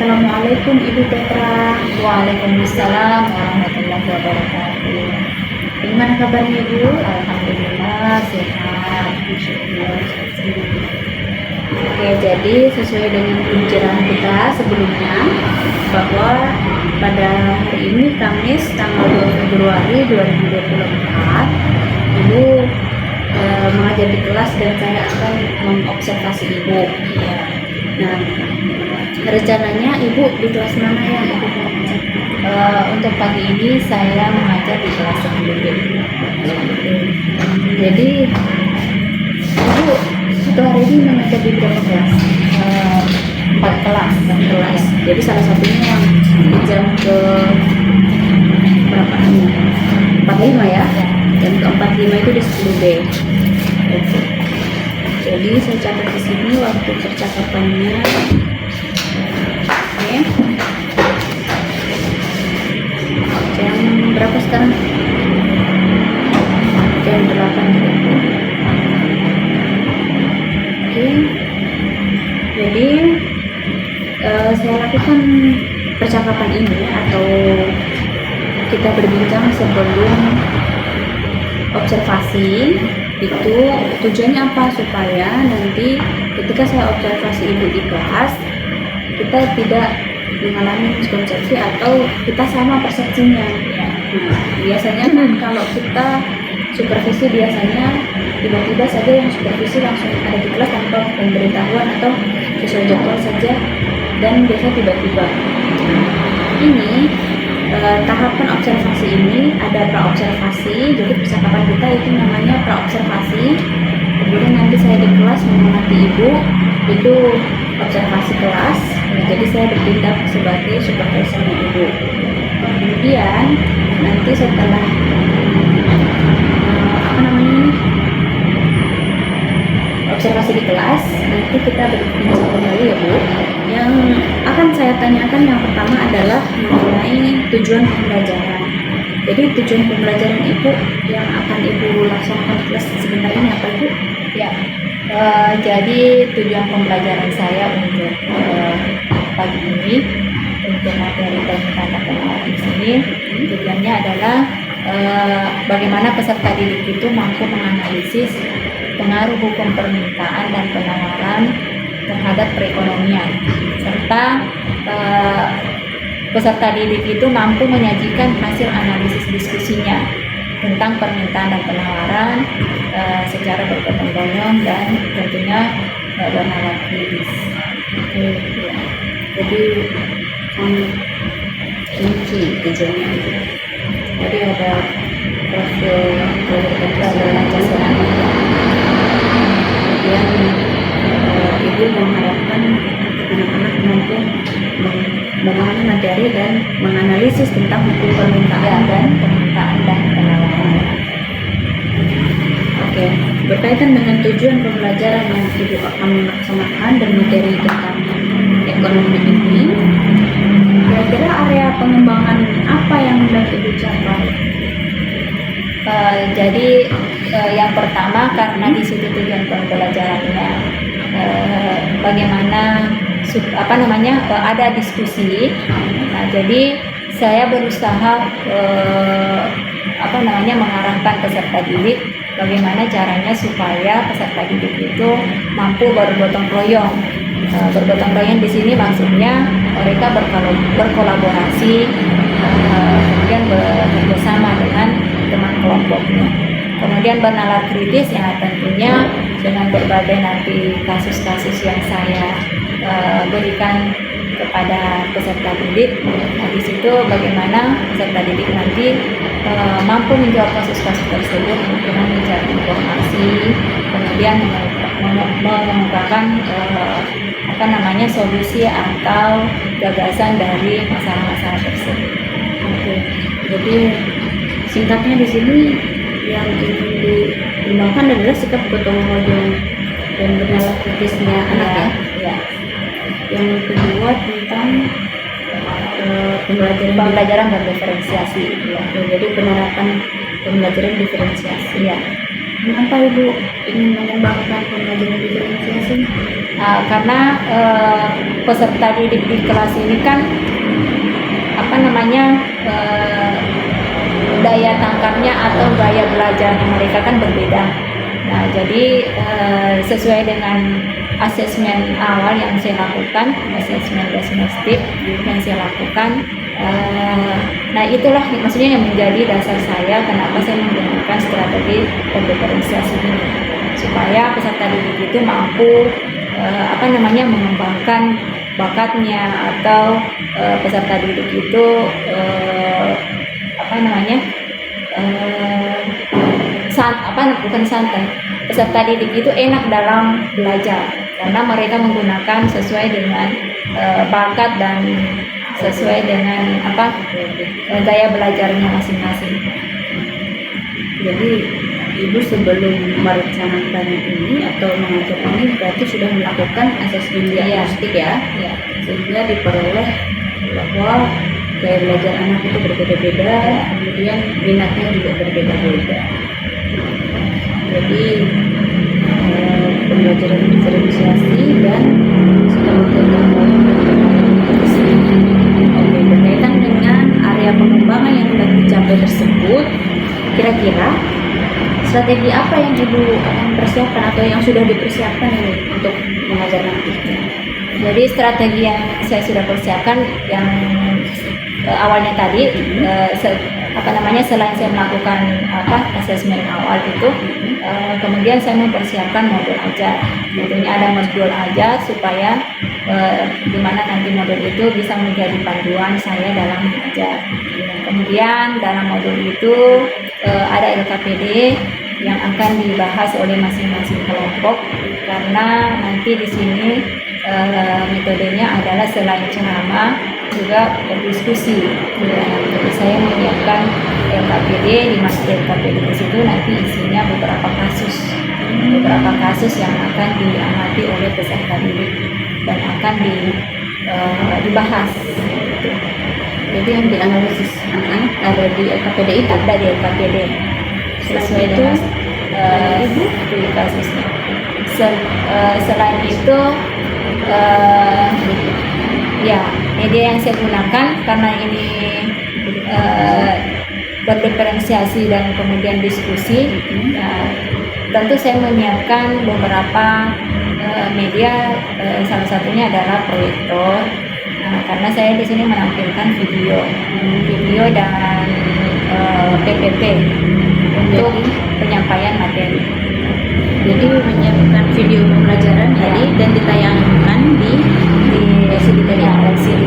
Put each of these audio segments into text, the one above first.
Assalamualaikum Ibu Petra. Waalaikumsalam warahmatullahi wabarakatuh. Gimana kabarnya Ibu? Alhamdulillah sehat. Oke, jadi sesuai dengan pembicaraan kita sebelumnya bahwa pada hari ini Kamis tanggal 2 Februari 2024 Ibu mengajar di kelas dan saya akan mengobservasi Ibu. Iya. Nah, rencananya Ibu di kelas mana yang Ibu mau mengajar? Untuk pagi ini saya mengajar di kelas 10B. Jadi Ibu satu hari ini mengajar di berapa kelas? 4 kelas. Kelas. Jadi salah satunya yang di jam ke berapa ini? 45 ya? Jam ke 45 itu di 10B. Oke. Jadi saya catat di sini waktu percakapannya. Oke. Jam berapa sekarang? Jam 8.30. Oke. Jadi saya lakukan percakapan ini atau kita berbincang sebelum observasi. Itu tujuannya apa? Supaya nanti ketika saya observasi Ibu di kelas, kita tidak mengalami miskonsepsi atau kita sama persepsinya. Nah, biasanya kan kalau kita supervisi biasanya tiba-tiba saja yang supervisi langsung ada di kelas tanpa pemberitahuan atau sesuai jadwal saja dan biasa tiba-tiba. Ini tahapan observasi ini ada praobservasi, jadi percakapan kita itu namanya praobservasi. Kemudian nanti saya di kelas mengamati Ibu, itu observasi kelas. Jadi saya bertindak sebagai supervisornya Ibu. Kemudian nanti setelah observasi di kelas, nanti kita berbincang kembali ya Bu. Yang akan saya tanyakan yang pertama adalah mengenai tujuan pembelajaran. Jadi tujuan pembelajaran Ibu yang akan Ibu laksanakan di kelas sebentar ini apa Ibu? Ya. Jadi tujuan pembelajaran saya untuk pagi ini untuk materi permintaan dan penawaran di sini tujuannya adalah bagaimana peserta didik itu mampu menganalisis pengaruh hukum permintaan dan penawaran terhadap perekonomian, serta peserta didik itu mampu menyajikan hasil analisis diskusinya tentang permintaan dan penawaran secara bergotong royong dan tentunya bernalar kritis. Oke, ya. Jadi kunci tujuannya itu. Jadi ada profil Pancasila. Kemudian Ibu mengharapkan anak-anak mampu memahami materi dan menganalisis tentang hukum permintaan dan penawaran. Oke, berkaitan dengan tujuan pembelajaran yang Ibu akan melaksanakan dan materi tentang ekonomi ini, kira-kira area pengembangan apa yang hendak Ibu capai? Jadi yang pertama karena di situ tujuan pembelajarannya bagaimana ada diskusi. Nah, jadi saya berusaha mengarahkan peserta didik bagaimana caranya supaya peserta didik itu mampu bergotong royong. Bergotong royong di sini maksudnya mereka berkolaborasi, kemudian bekerjasama dengan teman kelompoknya. Kemudian bernalar kritis ya tentunya dengan berbagai nanti kasus-kasus yang saya berikan kepada peserta didik. Nah, di situ bagaimana peserta didik nanti mampu menjawab kasus-kasus tersebut dengan mencari informasi, kemudian mengungkapkan solusi atau gagasan dari masalah-masalah tersebut. Oke, jadi singkatnya di sini yang ingin dikembangkan adalah sikap gotong royong dan bernalar kritisnya anak ya. Yang kedua tentang pembelajaran berdiferensiasi. Ya. Jadi penerapan pembelajaran diferensiasi ya. Kenapa Ibu ingin mengembangkan pembelajaran diferensiasi? Karena peserta didik di kelas ini kan daya tangkapnya atau gaya belajarnya mereka kan berbeda. Nah, jadi sesuai dengan asesmen awal yang saya lakukan, asesmen domestik yang saya lakukan, nah itulah maksudnya yang menjadi dasar saya kenapa saya menggunakan strategi diferensiasi ini, supaya peserta didik itu mampu mengembangkan bakatnya, atau peserta didik itu bukan santai, peserta didik itu enak dalam belajar karena mereka menggunakan sesuai dengan bakat dan sesuai dengan gaya belajarnya masing-masing. Jadi Ibu sebelum merencanakan ini atau mengajar ini berarti sudah melakukan asesmen diagnostik ya, sehingga diperoleh bahwa gaya belajar anak itu berbeda-beda, kemudian minatnya juga berbeda-beda. Jadi pembelajaran diferensiasi dan berkaitan dengan area pengembangan yang telah dicapai tersebut, kira-kira strategi apa yang Ibu akan persiapkan atau yang sudah dipersiapkan ini untuk mengajar nanti? Jadi strategi yang saya sudah persiapkan yang awalnya tadi, selain saya melakukan asesmen awal itu, kemudian saya mempersiapkan modul ajar. Tentunya ada modul ajar supaya di mana nanti modul itu bisa menjadi panduan saya dalam mengajar. Kemudian dalam modul itu ada LKPD yang akan dibahas oleh masing-masing kelompok, karena nanti di sini metodenya adalah selain ceramah juga berdiskusi. Jadi saya menyiapkan LKPD, di mana LKPD di situ nanti isinya beberapa kasus yang akan diamati oleh peserta didik dan akan dibahas. Jadi yang dianalisis anak-anak ada di LKPD itu? Ada di LKPD sesuai dengan studi kasusnya. Selain itu media yang saya gunakan karena ini berdiferensiasi dan kemudian diskusi, tentu saya menyiapkan beberapa media, salah satunya adalah proyektor, karena saya di sini menampilkan video dan PPT untuk penyampaian materi. Jadi menyiapkan video pembelajaran tadi dan ditayangkan di LCD tadi. LCD.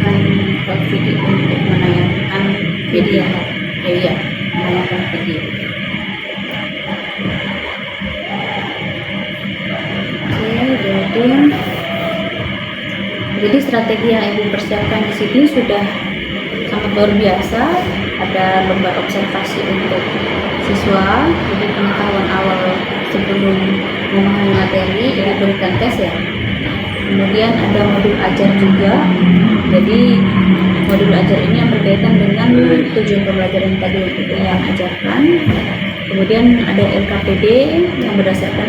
Menyiapkan video untuk menayangkan video. Menayangkan video. Jadi strategi yang Ibu persiapkan di sini sudah sangat luar biasa. Ada lembar observasi untuk siswa, jadi pengetahuan awal sebelum memahami materi diberikan tes ya. Kemudian ada modul ajar juga, jadi modul ajar ini yang berkaitan dengan tujuan pembelajaran tadi yang ajarkan. Kemudian ada LKPD yang berdasarkan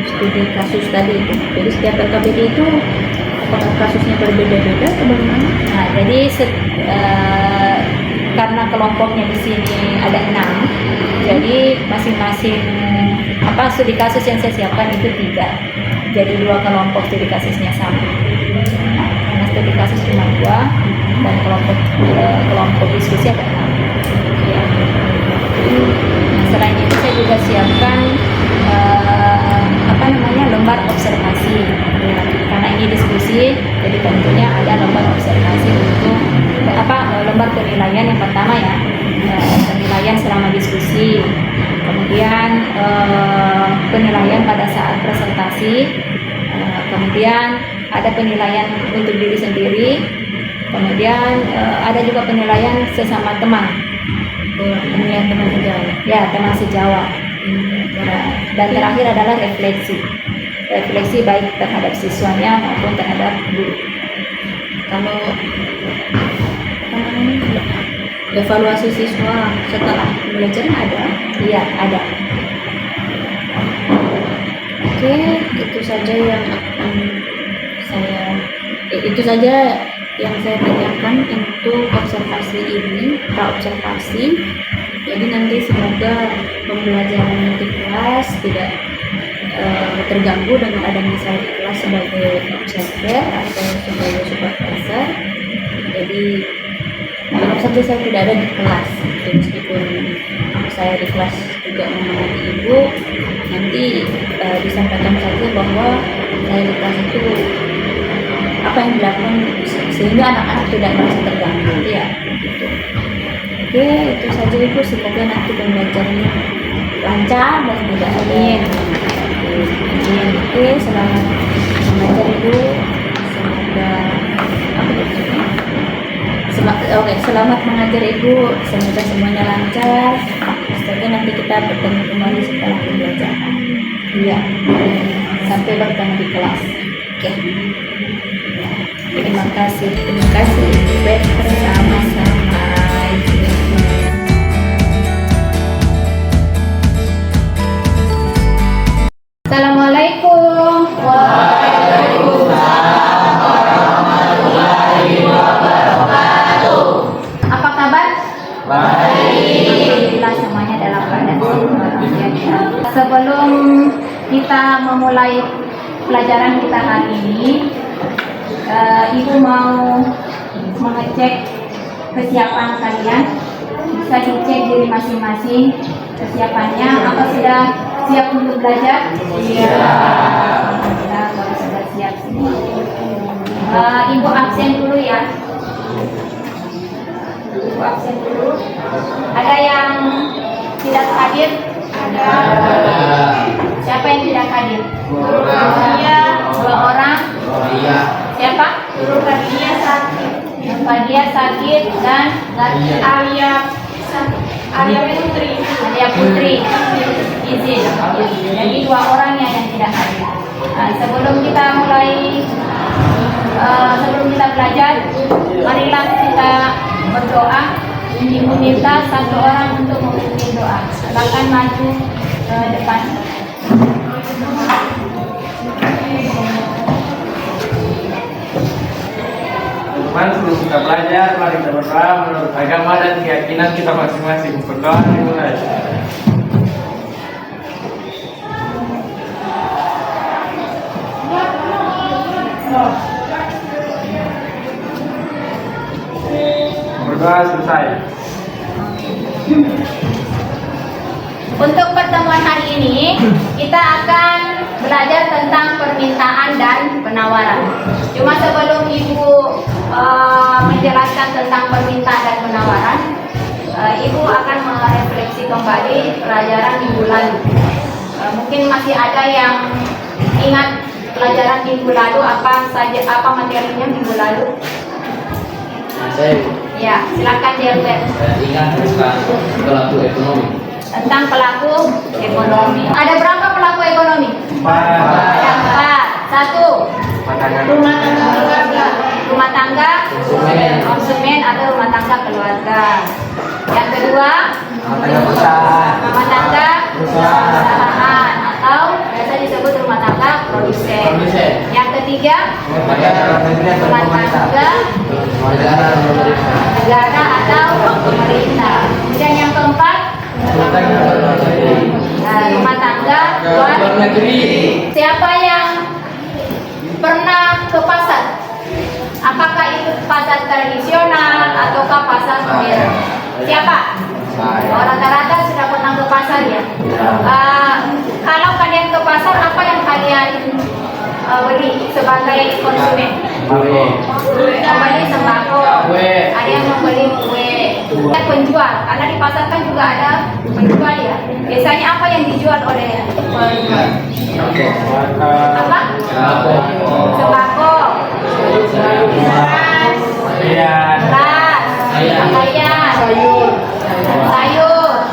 studi kasus tadi. Jadi setiap LKPD itu apakah kasusnya berbeda-beda atau bagaimana? Nah, jadi karena kelompoknya di sini ada 6, jadi masing-masing studi kasus yang saya siapkan itu 3. Jadi 2 kelompok studi kasusnya sama. Nah, karena studi kasus cuma 2 dan kelompok diskusi ada 6. Selain itu saya juga siapkan lembar observasi. Karena ini diskusi, jadi tentunya ada lembar observasi untuk lembar penilaian yang pertama ya, penilaian selama diskusi, kemudian penilaian pada saat presentasi, kemudian ada penilaian untuk diri sendiri, kemudian ada juga penilaian sesama teman, Penilaian teman sejawat. ya teman sejawat. Dan terakhir adalah refleksi baik terhadap siswanya maupun terhadap guru. Kalau evaluasi siswa setelah pembelajaran ada? Iya, ada. Oke, itu saja yang akan saya itu saja yang saya tanyakan untuk observasi ini, praobservasi. Jadi nanti semoga pembelajaran di kelas tidak terganggu dengan adanya saya di kelas sebagai observer atau sebagai supervisor. Jadi kalau saja saya tidak ada di kelas, meskipun saya di kelas juga menemani ibu, nanti disampaikan saja bahwa saya di kelas itu apa yang dilakukan sehingga anak-anak tidak merasa terganggu. Iya. Gitu. Oke, itu saja ibu. Semoga nanti pembelajarannya lancar dan tidak ada. Oke, selamat mengajar ibu. Semoga selamat mengajar ibu. Semoga semuanya lancar. Semoga nanti kita bertemu kembali setelah pembelajaran. Iya. Sampai bertemu di kelas. Oke. Terima kasih. Terima kasih. Baik, sama-sama. Assalamualaikum. Waalaikumsalam warahmatullahi wabarakatuh. Apa kabar? Baik. Alhamdulillah semuanya dalam keadaan sehat. Sebelum kita memulai pelajaran kita hari ini, Ibu mau mengecek kesiapan kalian. Bisa dicek diri masing-masing kesiapannya. Apa sudah siap untuk belajar? Iya. Alhamdulillah kalau sudah siap semua. Ibu absen dulu ya. Ibu absen dulu. Ada yang tidak hadir? Ada. Siapa yang tidak hadir? Iya, 2 orang. Iya. Siapa? Guru Kadia sakit. Kadia sakit dan Arya Putri izin. Jadi 2 orangnya yang tidak hadir. Sebelum kita belajar, marilah kita berdoa. Ibu minta 1 orang untuk memimpin doa. Silakan maju ke depan. Teman, sebelum kita belajar, mari kita berdoa menurut agama dan keyakinan kita masing-masing. Berdoa dimulai. Berdoa selesai. Untuk pertemuan hari ini, kita akan belajar tentang permintaan dan penawaran. Cuma sebelum Ibu menjelaskan tentang permintaan dan penawaran, Ibu akan merefleksi kembali pelajaran minggu lalu. Mungkin masih ada yang ingat pelajaran minggu lalu, apa materinya minggu lalu? Saya Ya, silakan Delbert. ingat tentang pelaku ekonomi. Tentang pelaku ekonomi. Ada berapa pelaku ekonomi? 4. Ada 4. 1. Rumah tangga, konsumen atau rumah tangga keluarga. Yang kedua, rumah tangga perusahaan atau biasa disebut rumah tangga produsen. Yang ketiga, rumah tangga negara atau pemerintah. Kemudian yang keempat, rumah tangga luar negeri. Siapa yang pernah ke pasar? Apakah itu pasar tradisional ataukah pasar modern? Siapa? Oh, rata-rata sudah pernah ke pasar ya. Kalau kalian ke pasar, apa yang kalian beli sebagai konsumen? Membeli sembako, ada yang membeli kue. Penjual, karena di pasar kan juga ada penjual ya. Biasanya apa yang dijual oleh penjual? Apa? Sembako, beras, pakaian, sayur.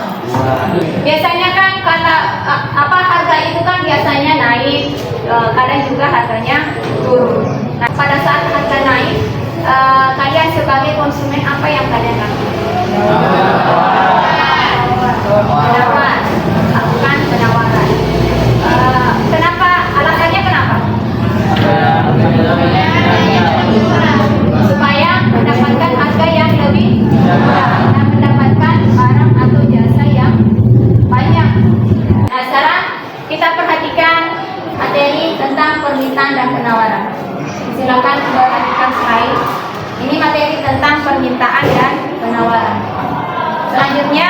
Biasanya kan kalau harga itu kan biasanya naik, kadang juga harganya turun. Nah, pada saat harga naik, kalian sebagai konsumen apa yang kalian lakukan? Penawaran, lakukan penawaran. Kenapa materi tentang permintaan dan penawaran. Silakan perhatikan slide. Ini materi tentang permintaan dan penawaran. Selanjutnya,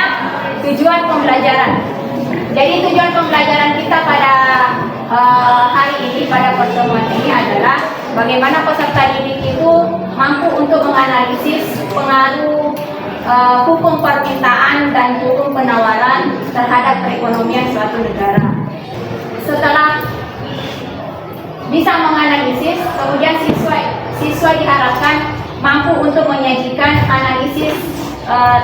tujuan pembelajaran. Jadi tujuan pembelajaran kita pada hari ini, pada pertemuan ini adalah bagaimana peserta didik itu mampu untuk menganalisis pengaruh hukum permintaan dan hukum penawaran terhadap perekonomian suatu negara. Setelah bisa menganalisis, kemudian siswa diharapkan mampu untuk menyajikan analisis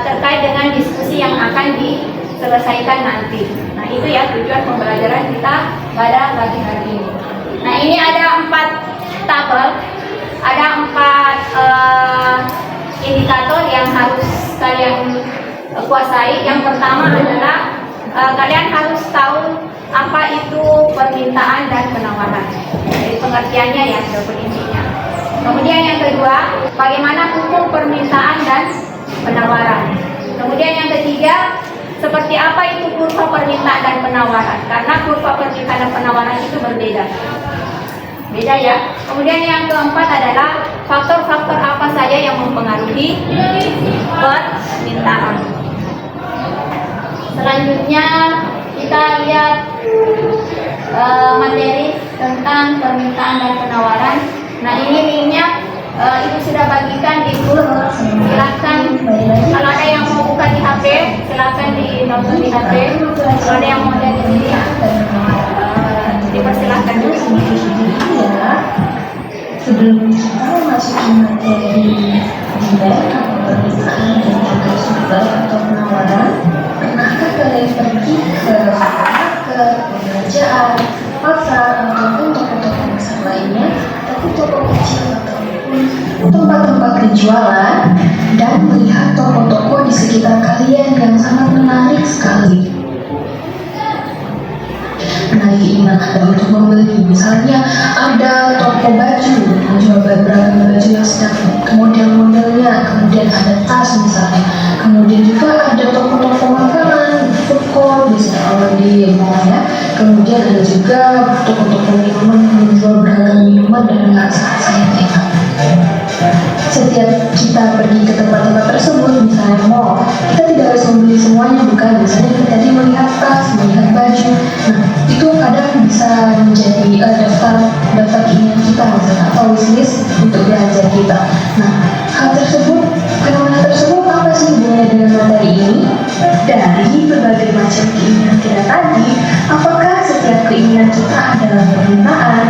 terkait dengan diskusi yang akan diselesaikan nanti. Nah, itu ya tujuan pembelajaran kita pada pagi hari ini. Nah, ini ada 4 tabel, ada 4 indikator yang harus kalian kuasai. Yang pertama adalah kalian harus tahu apa itu permintaan dan penawaran. Jadi pengertiannya ya, definisinya. Kemudian yang kedua, bagaimana hukum permintaan dan penawaran. Kemudian yang ketiga, seperti apa itu kurva permintaan dan penawaran. Karena kurva permintaan dan penawaran itu berbeda. Beda ya. Kemudian yang keempat adalah faktor-faktor apa saja yang mempengaruhi permintaan. Selanjutnya kita lihat materi tentang permintaan dan penawaran. Nah, ini linknya Ibu sudah bagikan di grup. Silakan kalau ada yang mau buka di HP, silakan di HP. Kalau ada yang mau lihat di sini, dipersilakan. Sebelum kita memasuki materi bidang atau permintaan dan juga sumber atau penawaran, pernahkah kalian pergi ke supermarket, perbelanjaan, pasar, ataupun toko-toko besar lainnya, tapi toko kecil ataupun tempat-tempat penjualan, dan melihat toko-toko di sekitar kalian yang sangat menarik sekali? Menarik keinginan Anda untuk membeli. Misalnya ada toko baju menjual beragam baju yang sedang model-modelnya, kemudian ada tas misalnya, kemudian juga ada toko-toko makanan, food court biasanya kalau di mall ya, kemudian ada juga toko-toko minuman yang menjual beragam minuman dengan rasa-rasa yang enak. Setiap kita pergi ke tempat-tempat tersebut, misalnya mall, kita tidak harus membeli semuanya, bukan? Misalnya kita tadi melihat tas, melihat baju, nah itu kadang bisa menjadi daftar keinginan kita misalnya, atau wishlist untuk belanja kita. Nah, fenomena tersebut apa sih hubungannya dengan materi ini? Dari berbagai macam keinginan kita tadi, apakah setiap keinginan kita adalah permintaan?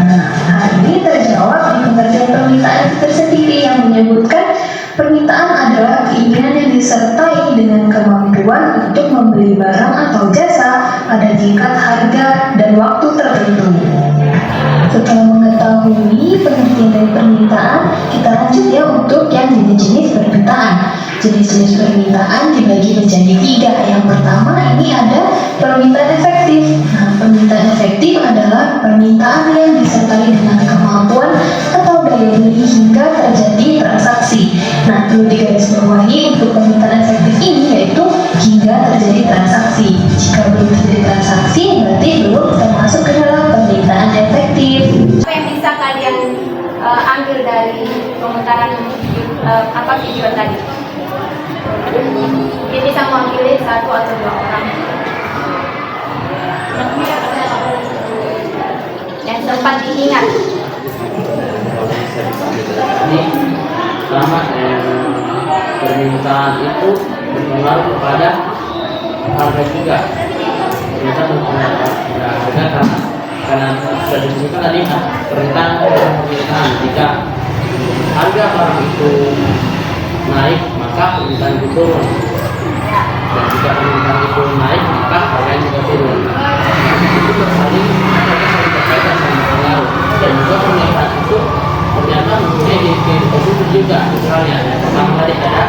Nah, hal ini terjawab di pengertian permintaan itu tersendiri yang menyebutkan permintaan adalah keinginan yang disertai dengan kemampuan untuk membeli barang atau jasa pada tingkat harga dan waktu tertentu. Setelah mengetahui pengertian dari permintaan, kita lanjut ya untuk yang jenis-jenis permintaan. Jenis-jenis permintaan dibagi menjadi 3. Yang pertama ini ada permintaan efektif. Nah, permintaan efektif adalah permintaan yang disertai dengan kemampuan atau daya beli hingga terjadi transaksi. Nah, perlu digarisbawahi untuk permintaan efektif ini yaitu hingga terjadi transaksi. Jika belum terjadi transaksi, berarti belum termasuk ke dalam permintaan efektif. Apa yang bisa kalian ambil dari pemutaran video tadi? Mungkin bisa mewakili 1 atau 2 orang yang sempat diingat. Ini pertama permintaan itu berpengaruh kepada harga juga. Ternyata berpengaruh pada harga karena sudah disebutkan tadi permintaan dan permintaan. Jika harga barang itu naik, maka permintaan itu turun. Dan jika permintaan itu naik, maka harganya juga turun. Itu saling berkaitan sama pengaruh. Dan juga permintaan itu ternyata mempunyai diri positif juga. Misalnya yang pertama tadi ada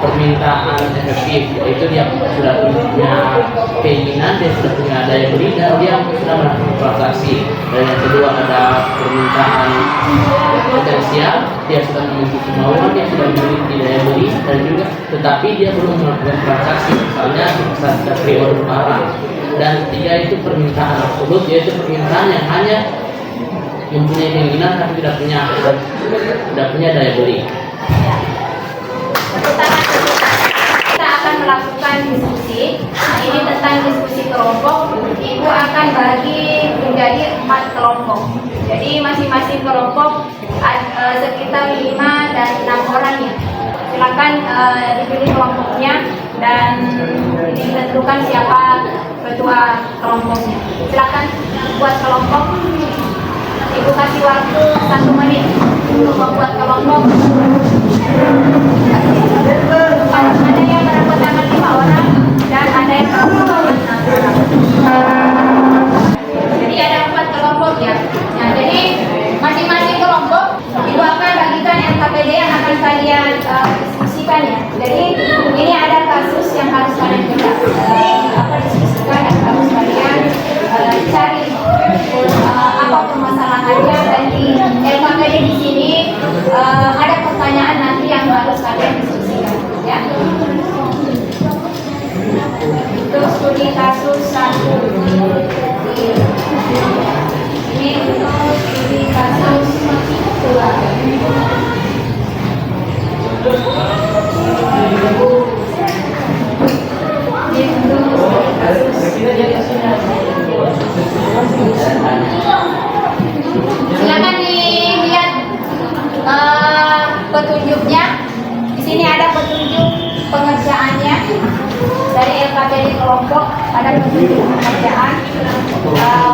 permintaan efektif, yaitu dia sudah punya keinginan, dia sudah punya daya beli dan dia sudah melakukan transaksi. Dan yang kedua ada permintaan potensial, dia sudah memiliki kemauan, dia sudah memiliki daya beli dan juga tetapi dia belum melakukan transaksi, misalnya saat kita pre-order barang. Dan ketiga itu permintaan absolut, yaitu permintaan yang hanya mempunyai keinginan tapi tidak punya daya beli. Kita akan melakukan diskusi. Ini tentang diskusi kelompok. Ibu akan bagi menjadi 4 kelompok. Jadi masing-masing kelompok sekitar 5 dan 6 orang ya. Silakan dipilih kelompoknya dan ditentukan siapa ketua kelompoknya. Silakan buat kelompok. Ibu kasih waktu 1 menit untuk membuat kelompok. Ada yang beranggotakan 5 orang dan ada yang beranggotakan 6 orang. Jadi ada 4 kelompok ya. Nah, jadi masing-masing kelompok ibu akan bagikan LKPD yang akan kalian diskusikan ya. Jadi ini ada kasus yang harus kalian diskusikan dan harus kalian cari apa permasalahannya, dan di LKPD di sini ada pertanyaan nanti yang harus kalian diskusikan ya. Untuk studi kasus 1 ini untuk studi kasus 2. Silakan dilihat petunjuknya. Di sini ada petunjuk pengerjaannya dari LKPD kelompok, ada petunjuk pengerjaan,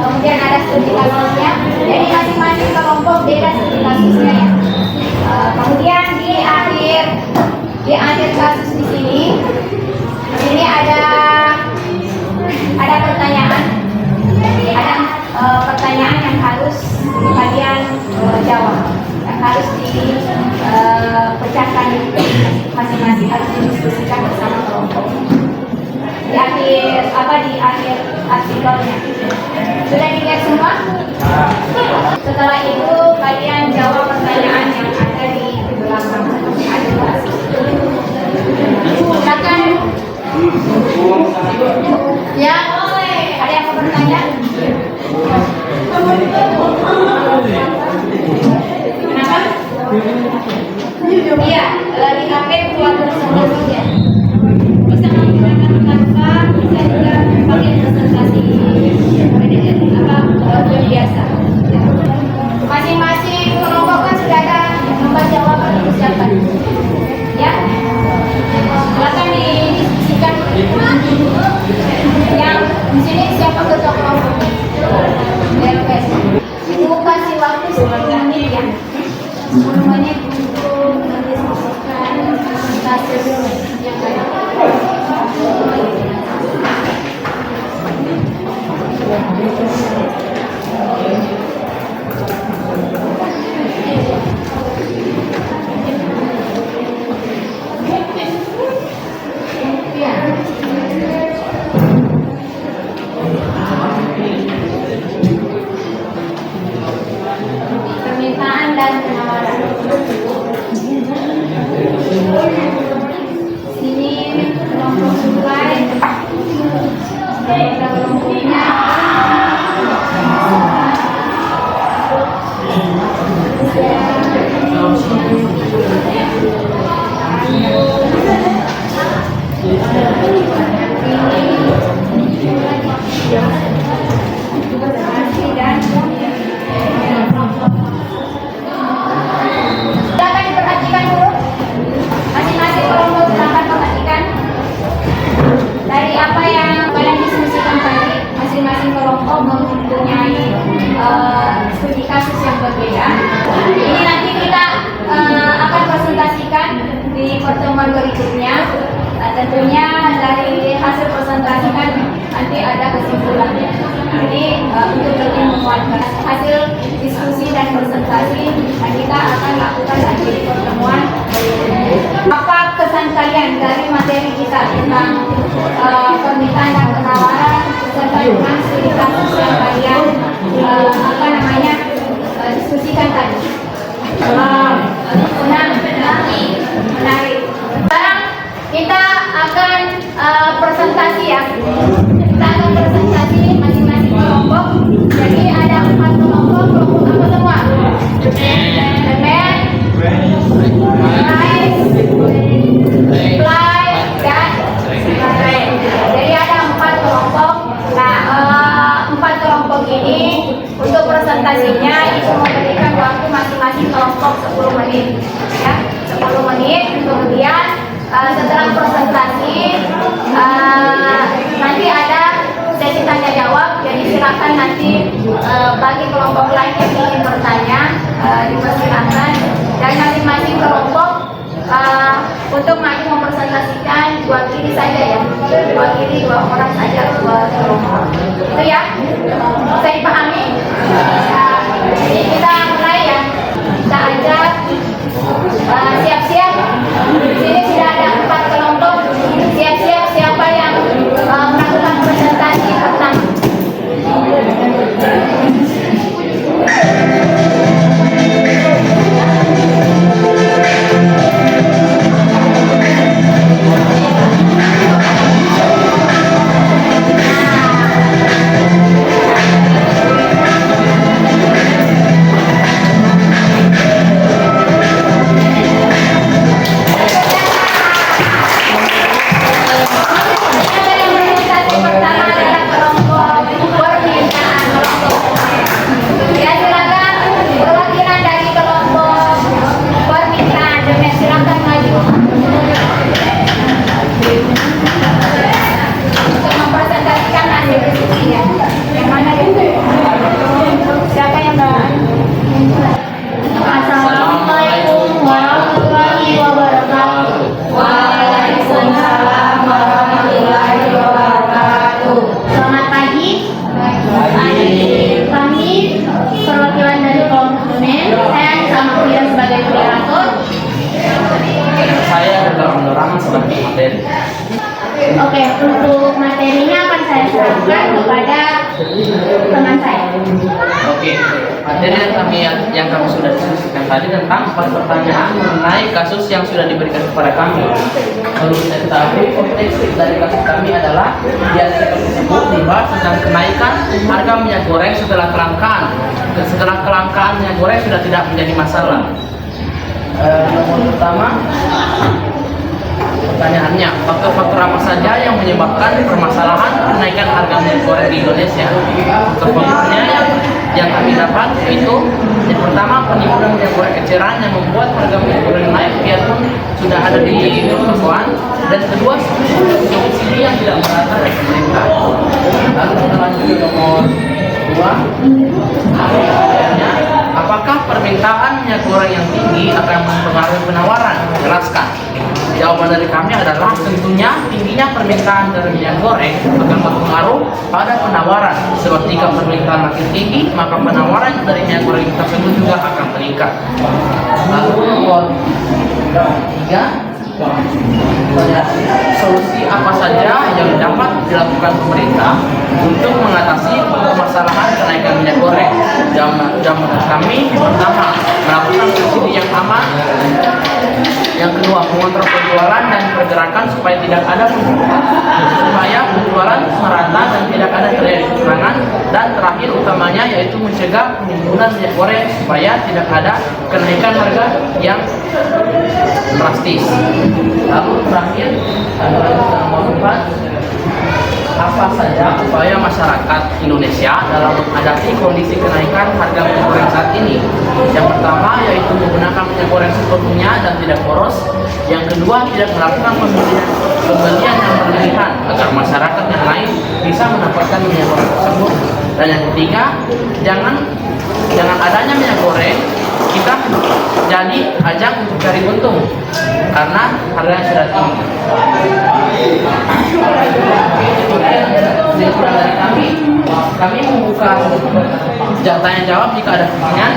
kemudian ada studi kasusnya. Jadi masing-masing kelompok beda studi kasusnya ya. Kemudian di akhir kasus di sini ada pertanyaan, pertanyaan yang harus kalian jawab, yang harus dipecahkan masing-masing, harus didiskusikan bersama kelompok. Di akhir artikelnya sudah dilihat semua. Setelah itu kalian jawab pertanyaan yang ada di belakang. Silakan. Ya, ada yang mau bertanya? Kenapa? Iya, di HP keluar presentasinya. Bisa menggunakan Canva, bisa juga pakai presentasi audio biasa. Masing-masing kelompok kan sudah ada tempat jawaban dipersiapkan. Ya, silakan didiskusikan. Yang di sini siapa ketua kelompok? LPS. Ibu kasih waktu 10 menit ya. 10 menit untuk mendiskusikan kasus yang ada. Permintaan dan penawaran. Sini kelompok supply, ada kelompoknya. Silakan diperhatikan dulu. Masing-masing kelompok silakan perhatikan dari apa yang kalian diskusikan tadi. Masing-masing kelompok mempunyai studi kasus yang berbeda. Ini nanti kita akan presentasikan di pertemuan berikutnya. Tentunya dari hasil presentasi kan nanti ada kesimpulannya. Jadi untuk lebih menguatkan hasil diskusi dan presentasi, kita akan lakukan lagi di pertemuan berikutnya. Apa kesan kalian dari materi kita tentang permintaan dan penawaran serta dengan studi kasus yang kalian diskusikan tadi? Menarik. Sekarang kita akan presentasi ya. Kita akan presentasi. presentasinya Ibu memberikan waktu masing-masing kelompok 10 menit ya, 10 menit. Kemudian setelah presentasi nanti ada sesi tanya jawab, jadi silakan nanti bagi kelompok lain yang ingin bertanya dipersilakan, dan masing-masing kelompok untuk maju mempresentasikan diwakili saja ya, diwakili 2 orang saja buat kelompok. Itu ya, bisa dipahami? Jadi kita mulai ya, kita ajak siap-siap. Di sini sudah ada 4 kelompok, siap-siap siapa yang melakukan presentasi pertama. Oke, untuk materinya akan saya serahkan kepada teman saya. Oke, materi yang kami sudah diskusikan tadi tentang 4 pertanyaan mengenai kasus yang sudah diberikan kepada kami. Menurut saya ketahui, konteks dari kasus kami adalah di artikel tersebut dibahas tentang kenaikan harga minyak goreng setelah kelangkaan. Setelah kelangkaan minyak goreng sudah tidak menjadi masalah. Nomor pertama, pertanyaannya, faktor-faktor apa saja yang menyebabkan permasalahan kenaikan harga minyak goreng di Indonesia? Faktornya yang kami dapat yaitu yang pertama, penimbunan minyak goreng eceran yang membuat harga minyak goreng naik biarpun sudah ada di persoalan, dan kedua, subsidi yang tidak merata dari pemerintah. Lalu kita lanjut ke nomor 2. Apakah permintaan minyak goreng yang tinggi akan mempengaruhi penawaran? Jelaskan. Jawaban dari kami adalah tentunya tingginya permintaan dari minyak goreng akan berpengaruh pada penawaran. Sebab jika permintaan makin tinggi, maka penawaran dari minyak goreng tersebut juga akan meningkat. Lalu nomor 3, solusi apa saja yang dapat dilakukan pemerintah untuk mengatasi permasalahan kenaikan minyak goreng? Jawaban kami, pertama, melakukan subsidi yang aman. Yang kedua, mengontrol penjualan dan pergerakan supaya tidak ada penjualan merata dan tidak ada terjadi kecurangan. Dan terakhir utamanya yaitu mencegah penimbunan minyak goreng supaya tidak ada kenaikan harga yang drastis. Lalu terakhir adalah nomor 4. Apa saja upaya masyarakat Indonesia dalam menghadapi kondisi kenaikan harga minyak goreng saat ini? Yang pertama yaitu menggunakan minyak goreng sepenuhnya dan tidak boros. Yang kedua, tidak melakukan pembelian yang berlebihan agar masyarakat yang lain bisa mendapatkan minyak goreng tersebut. Dan yang ketiga, jangan adanya minyak goreng kita jadi ajang untuk cari untung karena harganya sudah tinggi. Kurang dari kami membuka tanya jawab jika ada pertanyaan.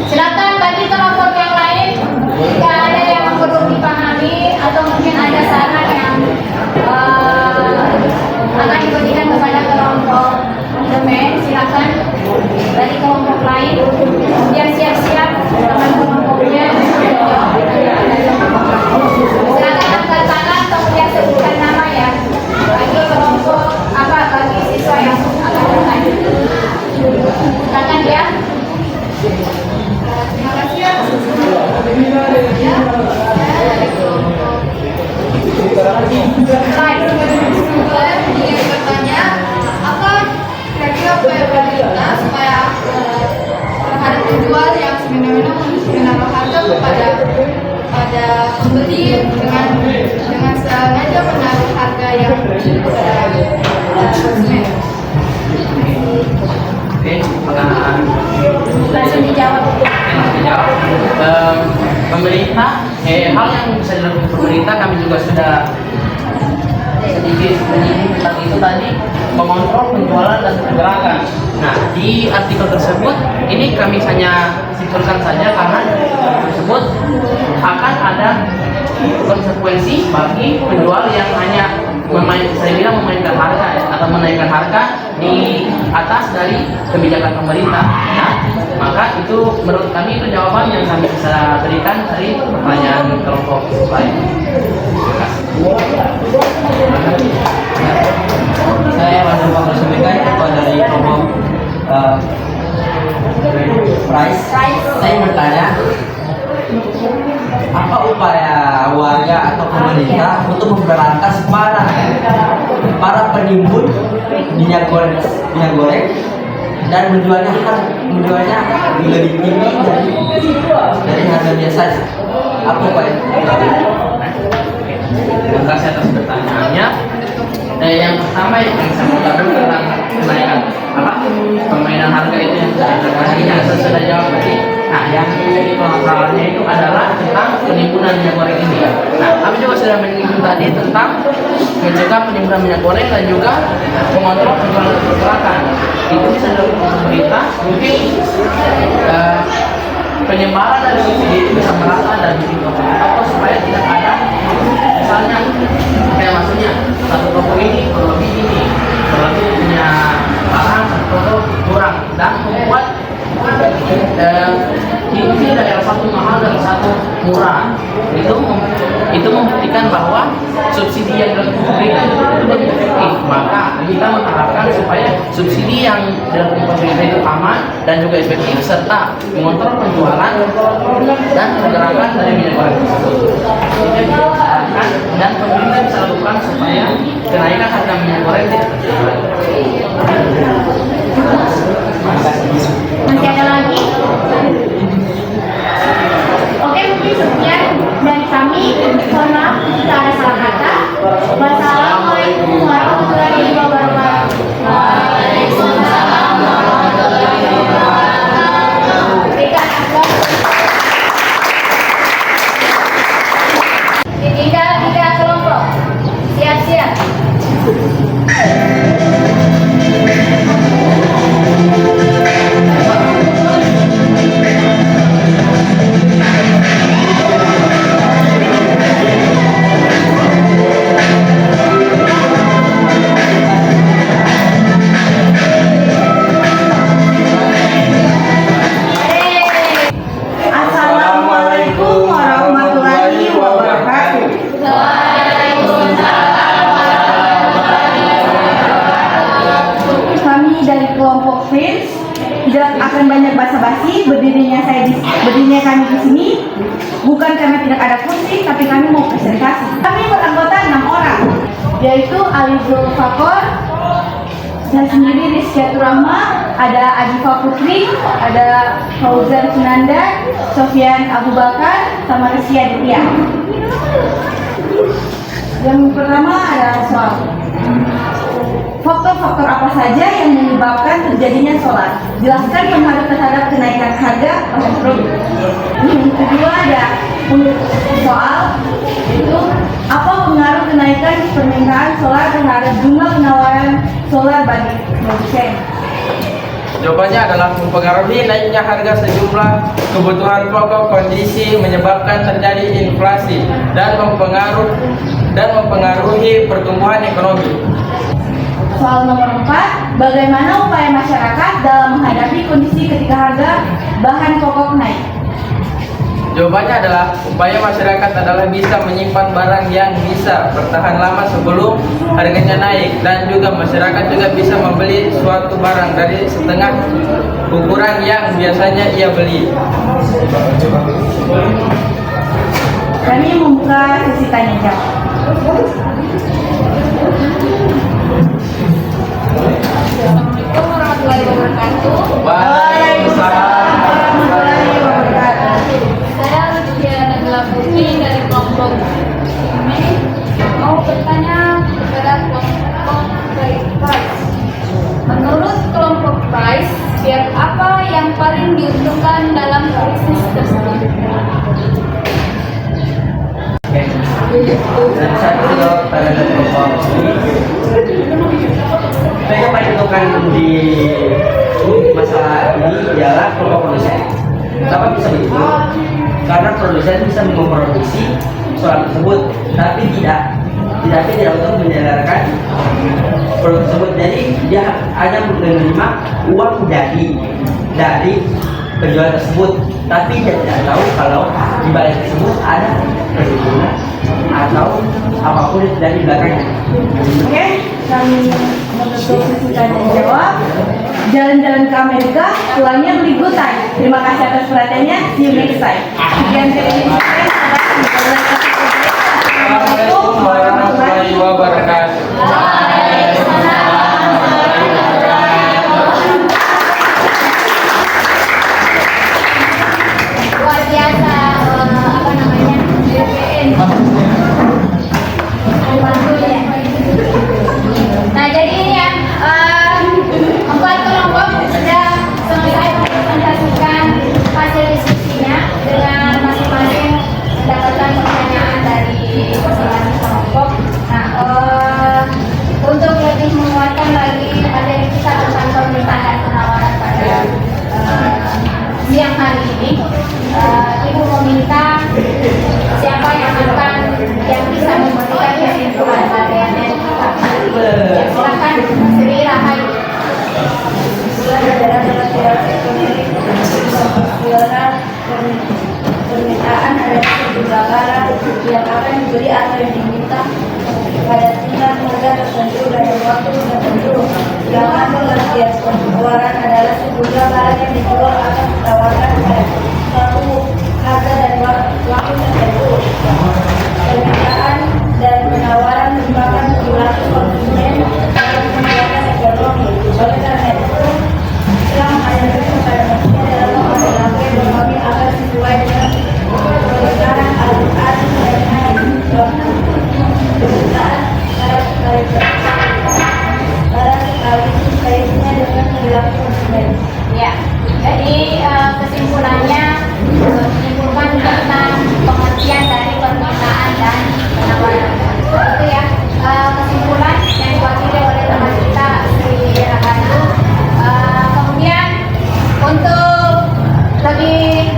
Silakan bagi kelompok yang lain jika ada yang perlu dipahami atau mungkin ada saran yang akan diberikan kepada kelompok domain, silakan dari kelompok lain biar siap-siap dengan kelompoknya. Silakan angkat tangan kemudian sebutkan nama ya bagi kelompok bagi siswa yang akan bertanya. Silakan ya. pembeli dengan sengaja menaruh harga yang tinggi kepada konsumen. Oke, pertanyaan Langsung dijawab. dijawab. Pemerintah, hal yang bisa dilakukan pemerintah kami juga sudah sedikit menyinggung tentang itu tadi, mengontrol penjualan dan pergerakan. Nah, di artikel tersebut ini kami hanya simpulkan saja karena tersebut akan ada konsekuensi bagi penjual yang hanya memainkan harga atau menaikkan harga di atas dari kebijakan pemerintah. Nah, maka itu menurut kami itu jawaban yang kami bisa berikan dari pertanyaan kelompok lain. Saya Mas Bapak Sumika, ketua dari kelompok Price. Saya bertanya, apa upaya warga atau pemerintah untuk memberantas para penimbun minyak goreng dan menjualnya lebih tinggi dari harga biasa? Apa upaya? Terima kasih atas pertanyaannya. Yang pertama yang saya mau tahu tentang kenaikan permainan harga itu yang saya sudah jawab tadi. Nah, yang menjadi permasalahannya itu adalah tentang penimbunan minyak goreng ini. Nah, kami juga sudah menyinggung tadi tentang mencegah penimbunan minyak goreng dan juga mengontrol penjualan pergerakan. Itu bisa dilakukan pemerintah. Mungkin penyebaran dari subsidi itu bisa merata dan atau supaya tidak ada misalnya kayak maksudnya satu toko ini berlebih punya barang, satu toko kurang dan membuat ini daerah satu mahal dan satu murah. Itu membuktikan bahwa subsidi yang dilakukan pemerintah itu belum efektif. Maka kita mengharapkan supaya subsidi yang dilakukan pemerintah itu aman dan juga efektif serta mengontrol penjualan dan pergerakan dari minyak goreng tersebut. Itu yang kita harapkan dan pemerintah bisa lakukan supaya kenaikan harga minyak goreng tidak terjadi. Masih ada lagi? Oke, mungkin sekian dari kami. Mohon maaf jika ada salah kata. Wassalamualaikum warahmatullahi wabarakatuh. Waalaikumsalam warahmatullahi wabarakatuh. Berikan aplaus. Tiga kelompok. Siap-siap. Assalamualaikum warahmatullahi wabarakatuh. Kami dari kelompok Friends tidak akan banyak basa-basi. Berdirinya kami di sini bukan karena tidak ada kursi, tapi kami mau presentasi. Kami beranggota 6 orang, yaitu Alizul Fakor, saya sendiri Rizkyatur Rahma, ada Adifa Putri, ada Fauzan Sunanda, Sofian Abu Bakar, sama Rizky Aditya. Yang pertama adalah soal faktor-faktor apa saja yang menyebabkan terjadinya sholat. Jelaskan pengaruh terhadap kenaikan harga pasar produk. Yang kedua ada soal itu apa pengaruh kenaikan permintaan solar terhadap jumlah penawaran solar bagi produsen. Jawabannya adalah mempengaruhi naiknya harga sejumlah kebutuhan pokok, kondisi menyebabkan terjadi inflasi dan mempengaruhi pertumbuhan ekonomi. Soal nomor 4, bagaimana upaya masyarakat dalam menghadapi kondisi ketika harga bahan pokok naik? Jawabannya adalah upaya masyarakat adalah bisa menyimpan barang yang bisa bertahan lama sebelum harganya naik, dan juga masyarakat juga bisa membeli suatu barang dari setengah ukuran yang biasanya ia beli. Kami membuka sesi tanya jawab. Assalamualaikum warahmatullahi wabarakatuh. Waalaikumsalam. Warahmatullahi wabarakatuh. Saya Lucia Nagla Putri dari kelompok paling diuntungkan dalam bisnis tersebut? Dan saya juga pada kelompok ini, saya paling diuntungkan di masalah ini ialah kelompok produsen. Kenapa bisa begitu? Karena produsen bisa memproduksi soal tersebut, tapi tidak untuk menyelenggarakan produk tersebut. Jadi dia hanya menerima uang dari penjualan tersebut, tapi dia tidak tahu kalau di balik tersebut ada perhitungan atau apapun yang dari belakangnya. Oke, kami menutup sesi tanya jawab. Jalan-jalan ke Amerika, pulangnya beli gutai. Terima kasih atas perhatiannya. See you next time. Sekian dari saya. Assalamualaikum warahmatullahi wabarakatuh. Luar biasa apa namanya BPN. Nah jadi ini ya empat kelompok sudah selesai mempresentasikan hasil diskusinya dengan masing-masing mendapatkan pertanyaan dari masing-masing kelompok. Nah untuk lebih menguatkan lagi materi kita tentang permintaan dan penawaran pada siang hari ini, Ibu meminta siapa yang bisa memberikan kesimpulan materi kita. Silakan Sri Rahayu. Permintaan adalah sejumlah barang yang akan dibeli atau yang diminta pada tingkat harga tertentu dan waktu tertentu. Sedangkan pengertian penawaran adalah sejumlah barang yang dijual atau ditawarkan pada suatu harga dan waktu tertentu. Permintaan dan penawaran merupakan perilaku konsumen dalam kegiatan ekonomi. Oleh karena itu, Islam mengajarkan kepada manusia dalam mengambil ekonomi agar sesuai dengan permintaan Al-Quran dan hadis. Permintaan kaitannya dengan perilaku konsumen. Ya, jadi kesimpulannya menyimpulkan tentang pengertian dari permintaan dan penawaran. Itu ya kesimpulan yang diwakili oleh teman kita Sri Rahayu. Kemudian untuk lebih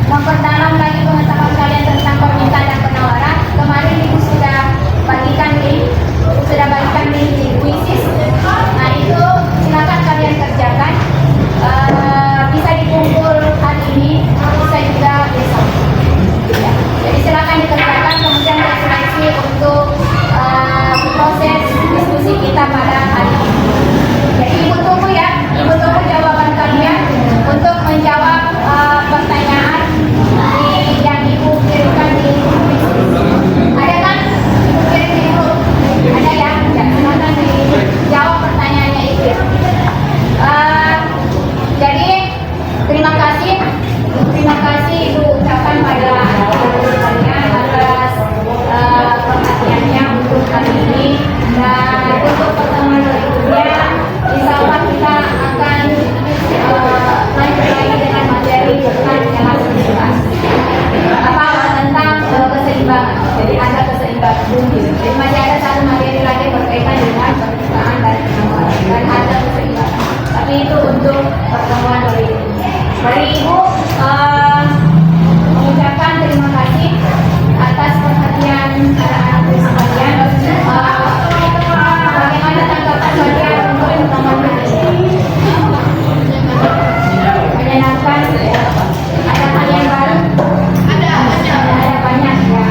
memperdalam lagi pengetahuan kalian tentang permintaan dan penawaran, kemarin Ibu sudah bagikan link di Quizzes. Nah itu silakan kalian kerjakan. Bisa dikumpul hari ini, bisa juga besok. Ya. Jadi silakan dikerjakan, kemudian diseleksi untuk proses diskusi kita pada hari ini. Jadi Ibu tunggu ya, Ibu tunggu jawaban kalian untuk menjawab pertanyaan yang Ibu kirimkan di Quizzes. Ada kan? Ibu kirim di Ibu? Ada ya? Ya, silakan dijawab pertanyaannya itu. Jadi terima kasih Ibu ucapkan pada kalian atas perhatiannya untuk hari ini, dan untuk pertemuan berikutnya insya Allah kita akan lanjut lagi dengan materi tentang yang harus dibahas tentang keseimbangan. Jadi ada keseimbangan. Jadi masih ada satu materi lagi berkaitan dengan permintaan dan penawaran, dan ada keseimbangan. Tapi itu untuk pertemuan berikutnya. Mari Ibu mengucapkan terima kasih atas perhatian anak-anakku sekalian. Bagaimana tanggapan kalian untuk pertemuan ini? Menyenangkan? Ada hal yang baru? Ada banyak ya.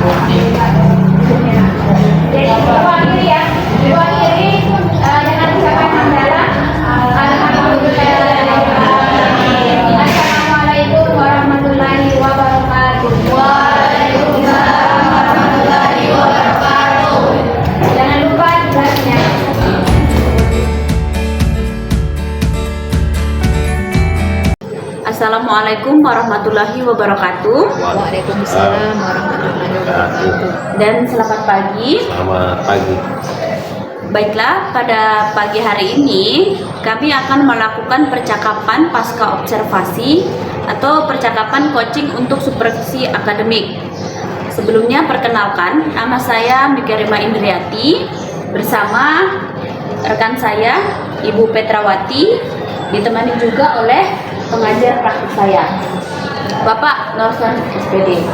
Jadi Ibu akhiri ya. Ibu akhiri dengan ucapan hamdalah. Assalamualaikum warahmatullahi wabarakatuh. Waalaikumsalam warahmatullahi wabarakatuh. Jangan lupa tugasnya. Assalamualaikum warahmatullahi wabarakatuh. Waalaikumsalam warahmatullahi wabarakatuh. Dan selamat pagi. Selamat pagi. Baiklah, pada pagi hari ini kami akan melakukan percakapan pasca observasi atau percakapan coaching untuk supervisi akademik. Sebelumnya perkenalkan, nama saya Mika Rima Indriati bersama rekan saya Ibu Petrawati, ditemani juga oleh pengajar praktik saya Bapak Norsan SPD.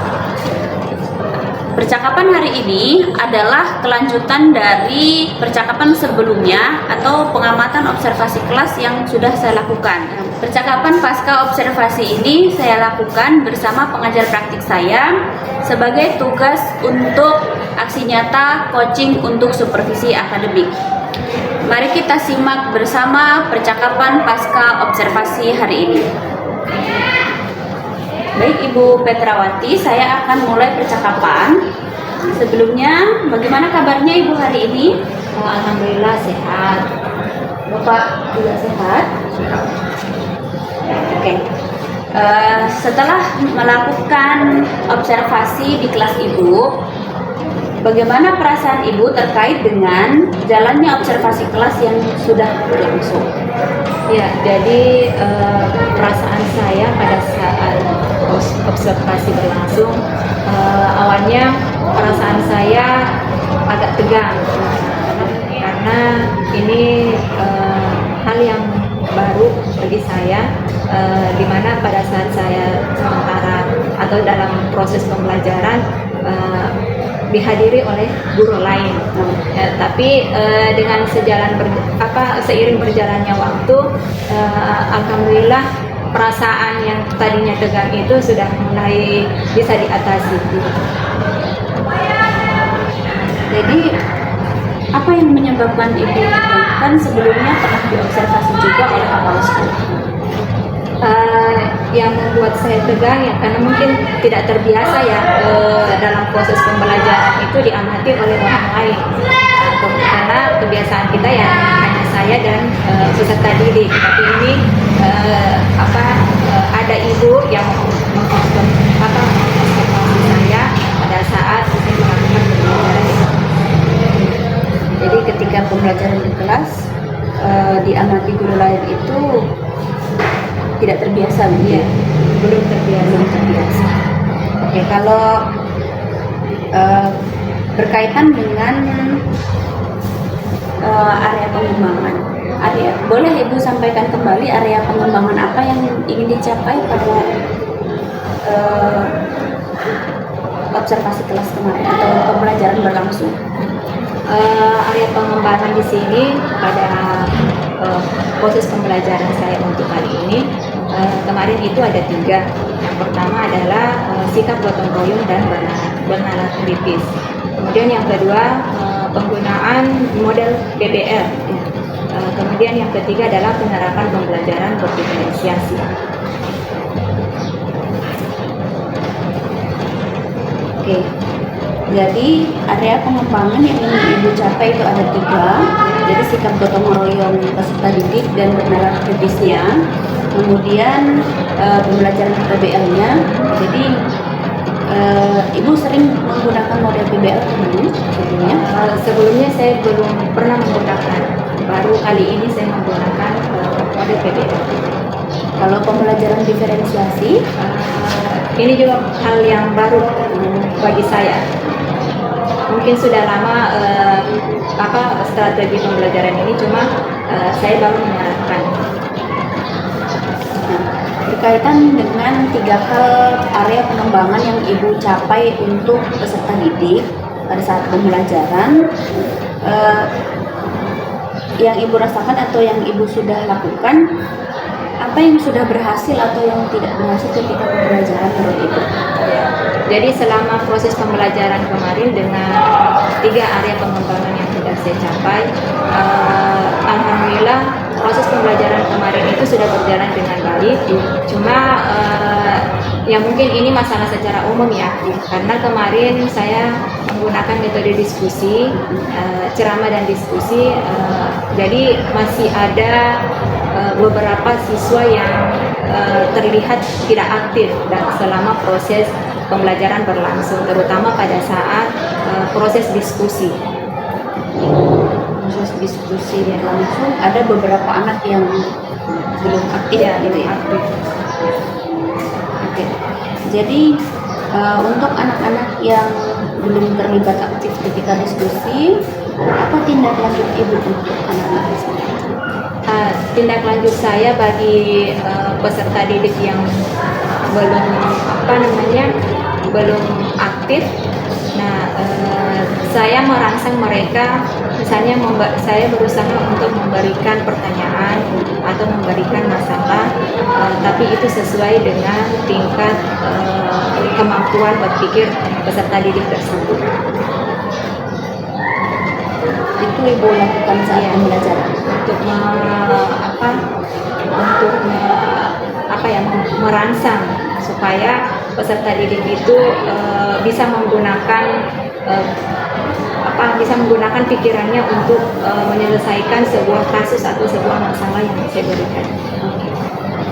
Percakapan hari ini adalah kelanjutan dari percakapan sebelumnya atau pengamatan observasi kelas yang sudah saya lakukan. Percakapan pasca observasi ini saya lakukan bersama pengajar praktik saya sebagai tugas untuk aksi nyata coaching untuk supervisi akademik. Mari kita simak bersama percakapan pasca observasi hari ini. Baik Ibu Petrawati, saya akan mulai percakapan. Sebelumnya, bagaimana kabarnya Ibu hari ini? Alhamdulillah sehat. Bapak juga sehat? Oke. Setelah melakukan observasi di kelas Ibu, bagaimana perasaan Ibu terkait dengan jalannya observasi kelas yang sudah berlangsung? Ya, jadi perasaan saya pada saat observasi berlangsung, awalnya perasaan saya agak tegang karena ini hal yang baru bagi saya, di mana pada saat saya sementara atau dalam proses pembelajaran dihadiri oleh guru lain. Tapi dengan seiring berjalannya waktu, alhamdulillah perasaan yang tadinya tegang itu sudah mulai bisa diatasi. Jadi apa yang menyebabkan Ibu tegang? Kan sebelumnya pernah diobservasi juga oleh kepala sekolah. Yang membuat saya tegang ya karena mungkin tidak terbiasa ya dalam proses pembelajaran itu diamati oleh orang lain, karena kebiasaan kita ya hanya saya dan peserta didik, tapi ini ada ibu yang mengobservasi saya pada saat saya melakukan pembelajaran itu. Jadi ketika pembelajaran di kelas diamati guru lain itu tidak terbiasa, ya, belum terbiasa. Oke, kalau berkaitan dengan area pengembangan, boleh Ibu sampaikan kembali area pengembangan apa yang ingin dicapai pada observasi kelas kemarin atau pembelajaran berlangsung? Area pengembangan di sini pada proses pembelajaran saya untuk kali ini kemarin itu ada 3. Yang pertama adalah sikap gotong royong dan bernalar kritis. Kemudian yang kedua penggunaan model PBL. Kemudian yang ketiga adalah penerapan pembelajaran berdiferensiasi. Oke. Jadi area pengembangan yang ingin Ibu capai itu ada 3. Jadi sikap gotong royong peserta didik dan bernalar kritisnya. Kemudian pembelajaran PBL-nya. Jadi Ibu sering menggunakan model PBL sebelumnya? Sebelumnya saya belum pernah menggunakan. Baru kali ini saya menggunakan model PBL. Kalau pembelajaran diferensiasi, ini juga hal yang baru bagi saya. Mungkin sudah lama strategi pembelajaran ini, cuma saya baru menerapkan. Berkaitan dengan 3 hal area pengembangan yang Ibu capai untuk peserta didik pada saat pembelajaran, yang Ibu rasakan atau yang Ibu sudah lakukan, apa yang sudah berhasil atau yang tidak berhasil ketika pembelajaran menurut Ibu? Jadi selama proses pembelajaran kemarin dengan 3 area pengembangan yang sudah saya capai, alhamdulillah proses pembelajaran kemarin itu sudah berjalan dengan baik. Cuma ya mungkin ini masalah secara umum ya, karena kemarin saya menggunakan metode diskusi, ceramah dan diskusi, jadi masih ada beberapa siswa yang terlihat tidak aktif dan selama proses pembelajaran berlangsung, terutama pada saat proses diskusi. proses diskusi yang langsung, ada beberapa anak yang belum aktif gitu ya. Oke. Jadi untuk anak-anak yang belum terlibat aktif ketika diskusi, apa tindak lanjut Ibu untuk anak-anak tersebut? Tindak lanjut saya bagi peserta didik yang belum belum aktif. Nah, saya merangsang mereka, misalnya saya berusaha untuk memberikan pertanyaan atau memberikan masalah, tapi itu sesuai dengan tingkat kemampuan berpikir peserta didik tersebut. Itu Ibu lakukan saat pembelajaran Untuk merangsang supaya peserta didik itu bisa menggunakan pikirannya untuk menyelesaikan sebuah kasus atau sebuah masalah yang saya berikan.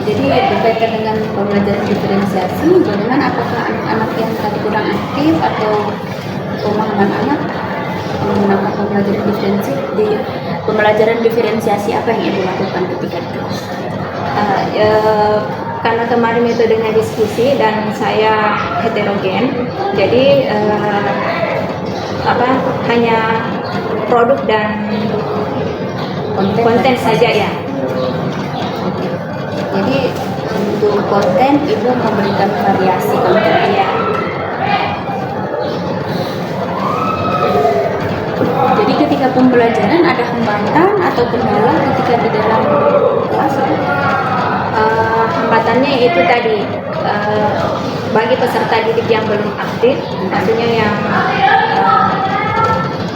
Jadi berkaitan dengan pembelajaran diferensiasi, bagaimana apakah anak-anak yang tadi kurang aktif atau pemahaman anak menggunakan pembelajaran diferensiasi apa yang Ibu lakukan ketika itu? Karena kemarin metodenya diskusi dan saya heterogen, jadi hanya produk dan konten saja ya. Jadi untuk konten Ibu memberikan variasi konten ya. Jadi ketika pembelajaran ada hambatan atau kendala ketika di dalam kelas? Hambatannya itu tadi bagi peserta didik yang belum aktif, maksudnya yang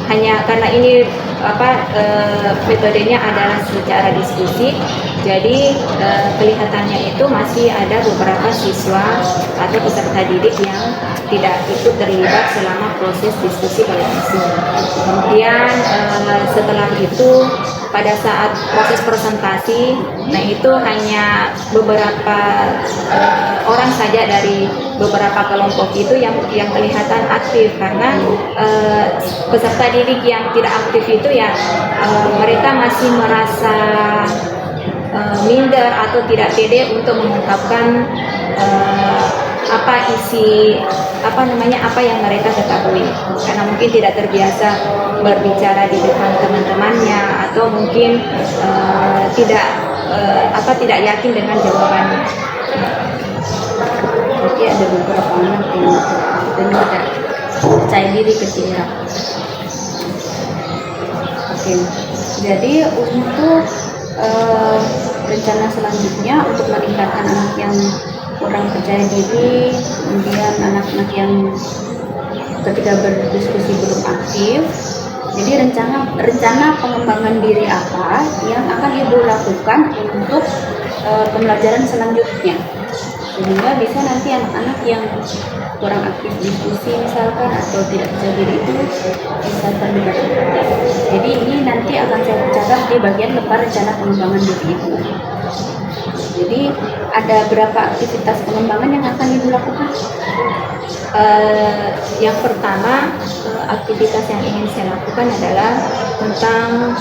hanya karena ini metodenya adalah secara diskusi, jadi kelihatannya itu masih ada beberapa siswa atau peserta didik yang tidak ikut terlibat selama proses diskusi berlangsung. Kemudian setelah itu pada saat proses presentasi, nah itu hanya beberapa orang saja dari beberapa kelompok itu yang kelihatan aktif, karena peserta didik yang tidak aktif itu ya mereka masih merasa minder atau tidak pede untuk mengungkapkan apa yang mereka ketahui, karena mungkin tidak terbiasa berbicara di depan teman-temannya atau mungkin tidak yakin dengan jawabannya. Jadi ada beberapa anak yang tidak percaya diri ketika. Oke. Jadi untuk rencana selanjutnya untuk meningkatkan anak yang kurang percaya diri, kemudian anak-anak yang ketika berdiskusi belum aktif, jadi rencana pengembangan diri apa yang akan Ibu lakukan untuk pembelajaran selanjutnya, sehingga bisa nanti anak-anak yang kurang aktif diskusi misalkan atau tidak percaya diri itu bisa terlibat. Jadi ini nanti akan saya catat di bagian lembar rencana pengembangan diri Ibu. Jadi ada berapa aktivitas pengembangan yang akan Ibu lakukan? Yang pertama, aktivitas yang ingin saya lakukan adalah tentang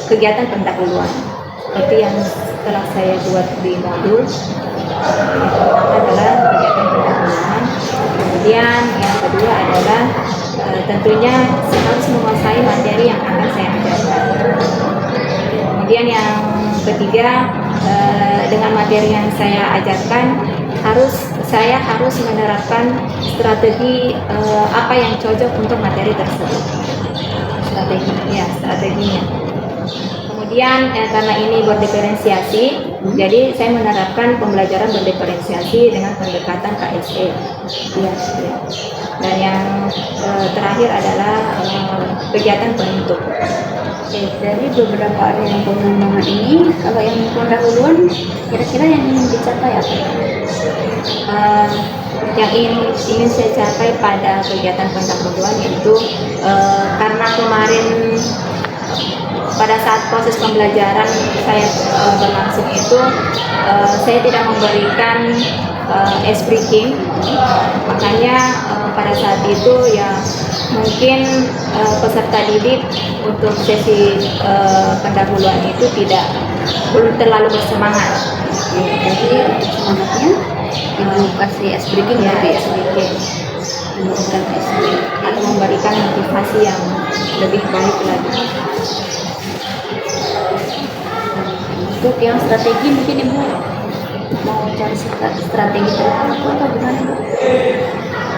kegiatan pendahuluan, seperti yang telah saya buat di modul. Yang pertama adalah kegiatan pendahuluan. Kemudian yang kedua adalah tentunya saya harus menguasai materi yang akan saya ajarkan. Kemudian yang ketiga, dengan materi yang saya ajarkan saya harus menerapkan strategi apa yang cocok untuk materi tersebut. Strateginya. Kemudian karena ini berdiferensiasi, jadi saya menerapkan pembelajaran berdiferensiasi dengan pendekatan KSE. Dan yang terakhir adalah kegiatan penutup. Oke, dari beberapa area yang pengembangan ini, kalau yang pendahuluan kira-kira yang ingin dicapai apa? Yang ingin saya capai pada kegiatan pendahuluan yaitu karena kemarin pada saat proses pembelajaran saya berlangsung itu saya tidak memberikan ice breaking, makanya pada saat itu ya mungkin peserta didik untuk sesi pendahuluan itu belum terlalu bersemangat. Jadi untuk semangatnya ibu kasih ice breaking Ya, gitu ya, ice breaking memberikan ice breaking. atau memberikan motivasi yang lebih baik lagi. Untuk yang strategi mungkin ibu mau cari strategi tertentu atau gimana bu?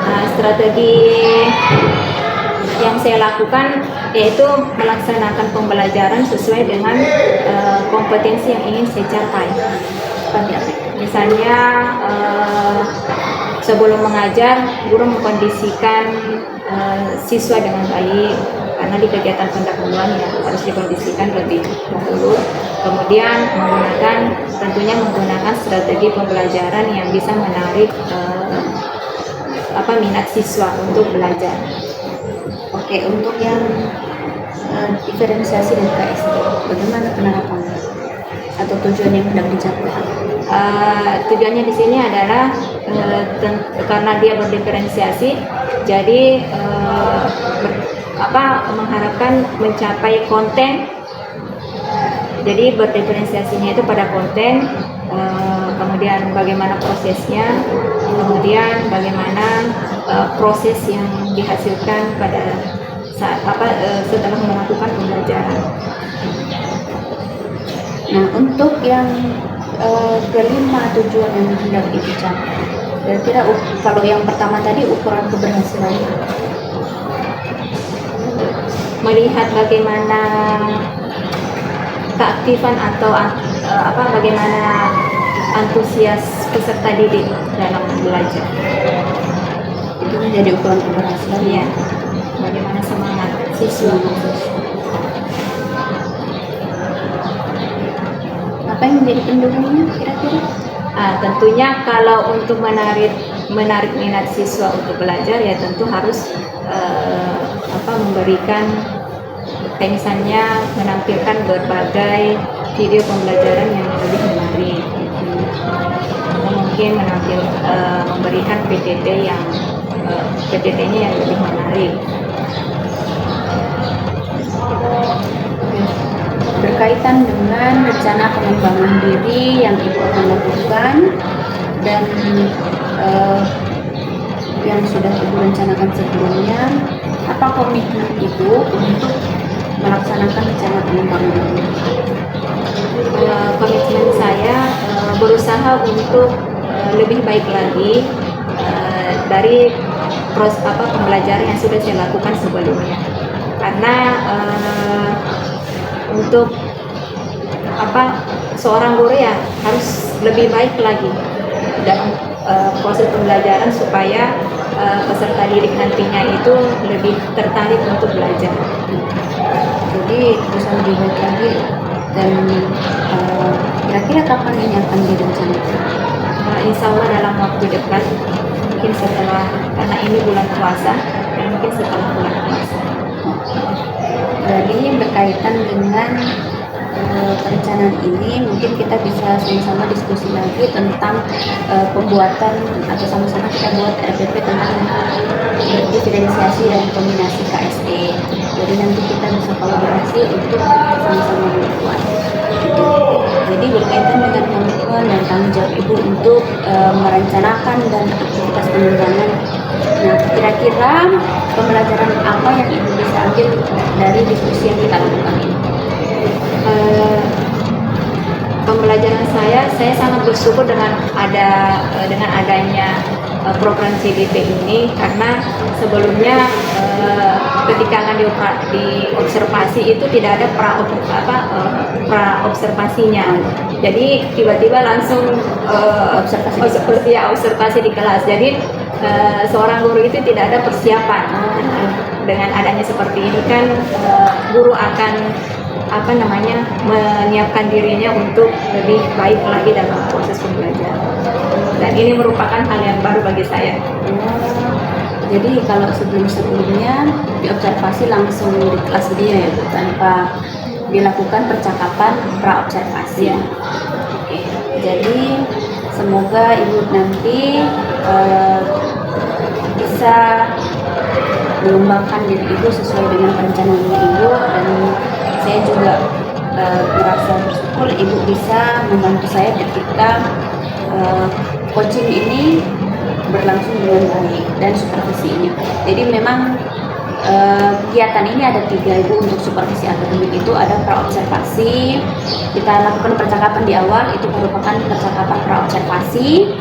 Nah, strategi yang saya lakukan yaitu melaksanakan pembelajaran sesuai dengan kompetensi yang ingin saya capai. Seperti apa? Misalnya sebelum mengajar, guru mengkondisikan siswa dengan baik, karena di kegiatan pendahuluan ya harus dikondisikan lebih dahulu. Kemudian tentunya menggunakan strategi pembelajaran yang bisa menarik minat siswa untuk belajar. Oke, untuk yang diferensiasi dan KSD, bagaimana penerapannya atau tujuan yang hendak dicapai? Tujuannya di sini adalah karena dia berdiferensiasi, jadi mengharapkan mencapai konten. Jadi berdiferensiasinya itu pada konten, kemudian bagaimana prosesnya, kemudian bagaimana proses yang dihasilkan pada saat setelah melakukan pembelajaran. Nah, untuk yang kelima tujuan yang hendak dicapai, kira-kira kalau yang pertama tadi ukuran keberhasilannya, melihat bagaimana keaktifan atau bagaimana antusias peserta didik dalam belajar. itu menjadi ukuran keberhasilan. Ya, bagaimana semangat siswa. Apa yang menjadi pendukungnya kira-kira? Tentunya kalau untuk menarik minat siswa untuk belajar ya tentu harus memberikan kayak misalnya menampilkan berbagai video pembelajaran yang lebih menarik, atau mungkin memberikan PPT-nya yang lebih menarik. Berkaitan dengan rencana pengembangan diri yang ibu akan lakukan dan yang sudah ibu rencanakan sebelumnya, apa komitmen ibu untuk melaksanakan rencana pengembangan diri? Komitmen saya berusaha untuk lebih baik lagi dari pembelajaran yang sudah saya lakukan sebelumnya, karena untuk seorang guru ya harus lebih baik lagi dalam proses pembelajaran supaya peserta didik nantinya itu lebih tertarik untuk belajar. Jadi bisa lebih baik lagi. Dan kira-kira kapan ini akan direncanakan? Insya Allah dalam waktu dekat, mungkin karena ini bulan puasa, dan mungkin setelah bulan puasa. Jadi berkaitan dengan perencanaan ini, mungkin kita bisa sama-sama diskusi lagi tentang pembuatan atau sama-sama kita buat RPP tentang diferensiasi dan kombinasi KSE. Jadi nanti kita bisa kolaborasi untuk sama-sama membuat. Jadi berkaitan dengan komitmen dan tanggung jawab ibu untuk merencanakan dan aktivitas pengembangan. Nah, kira-kira pembelajaran apa yang ibu bisa ambil dari diskusi yang kita lakukan ini? Pembelajaran saya sangat bersyukur dengan adanya program CDP ini, karena sebelumnya ketika akan diobservasi itu tidak ada pra observasinya, jadi tiba-tiba langsung observasi di kelas. Jadi seorang guru itu tidak ada persiapan. Dengan adanya seperti ini kan guru akan menyiapkan dirinya untuk lebih baik lagi dalam proses pembelajaran, dan ini merupakan hal yang baru bagi saya. Jadi kalau sebelumnya diobservasi langsung di kelas dia ya Bu, tanpa dilakukan percakapan pra observasi. Ya. Oke. Jadi Semoga Ibu nanti bisa mengembangkan diri Ibu sesuai dengan perencanaan Ibu, dan saya juga merasa bersyukur Ibu bisa membantu saya ketika coaching ini berlangsung dengan baik dan supervisinya. Jadi memang kegiatan ini ada 3 Ibu. Untuk supervisi akademik itu ada praobservasi, kita lakukan percakapan di awal, itu merupakan percakapan praobservasi.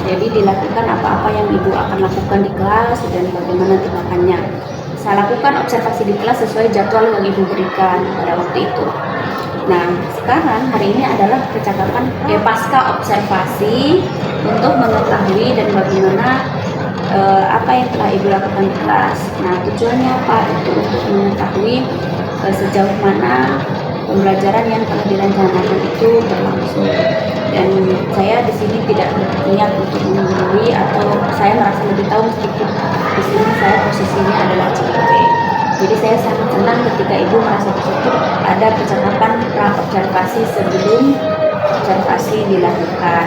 Jadi dilakukan apa-apa yang Ibu akan lakukan di kelas dan bagaimana tindakannya. Saya lakukan observasi di kelas sesuai jadwal yang Ibu berikan pada waktu itu. Nah, sekarang hari ini adalah percakapan pasca observasi untuk mengetahui dan bagaimana apa yang telah Ibu lakukan di kelas. Nah, tujuannya apa? Itu untuk mengetahui sejauh mana pembelajaran yang telah direncanakan itu berlangsung. Dan saya di sini tidak berniat untuk menggurui, atau saya merasa lebih tahu meskipun di sini saya posisinya adalah CGP. Jadi saya sangat senang ketika Ibu merasa bersyukur ada percakapan pra-observasi sebelum observasi dilakukan.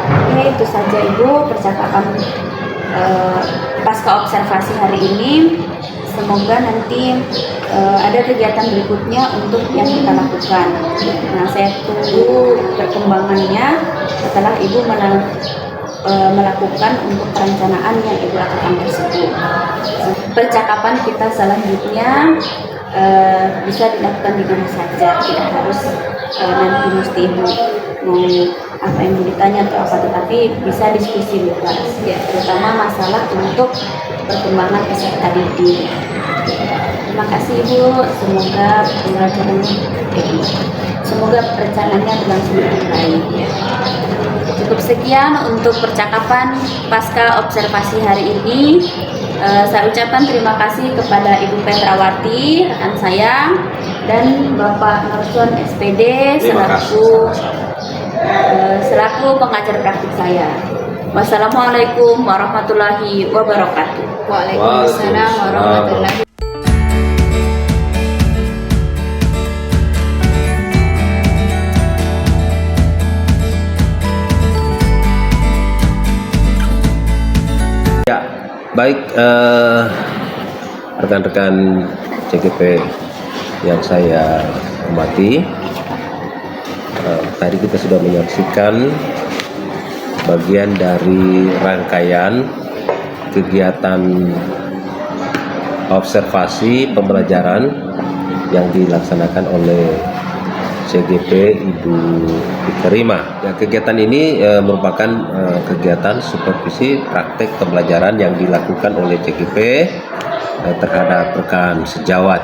Oke, itu saja Ibu percakapan pasca observasi hari ini. Semoga nanti ada kegiatan berikutnya untuk yang kita lakukan. Nah, saya tunggu perkembangannya setelah Ibu melakukan untuk perencanaan yang Ibu lakukan tersebut. Percakapan kita selanjutnya bisa dilakukan di mana saja, tidak harus nanti mesti Ibu mau apa yang mau ditanya atau apa, tetapi bisa diskusi bebas ya, terutama masalah untuk perkembangan peserta didik. Terima kasih Ibu, semoga perencanaannya berlangsung dengan baik ya. Cukup sekian untuk percakapan pasca observasi hari ini. Saya ucapkan terima kasih kepada Ibu Petrawati, rekan saya, dan Bapak Nurson SPD selaku pengajar praktik saya. Wassalamualaikum warahmatullahi wabarakatuh. Waalaikumsalam warahmatullahi. Ya, baik rekan-rekan CGP yang saya hormati, tadi kita sudah menyaksikan bagian dari rangkaian kegiatan observasi pembelajaran yang dilaksanakan oleh CGP Ibu Diterima. Ya, kegiatan ini merupakan kegiatan supervisi praktek pembelajaran yang dilakukan oleh CGP terhadap rekan sejawat.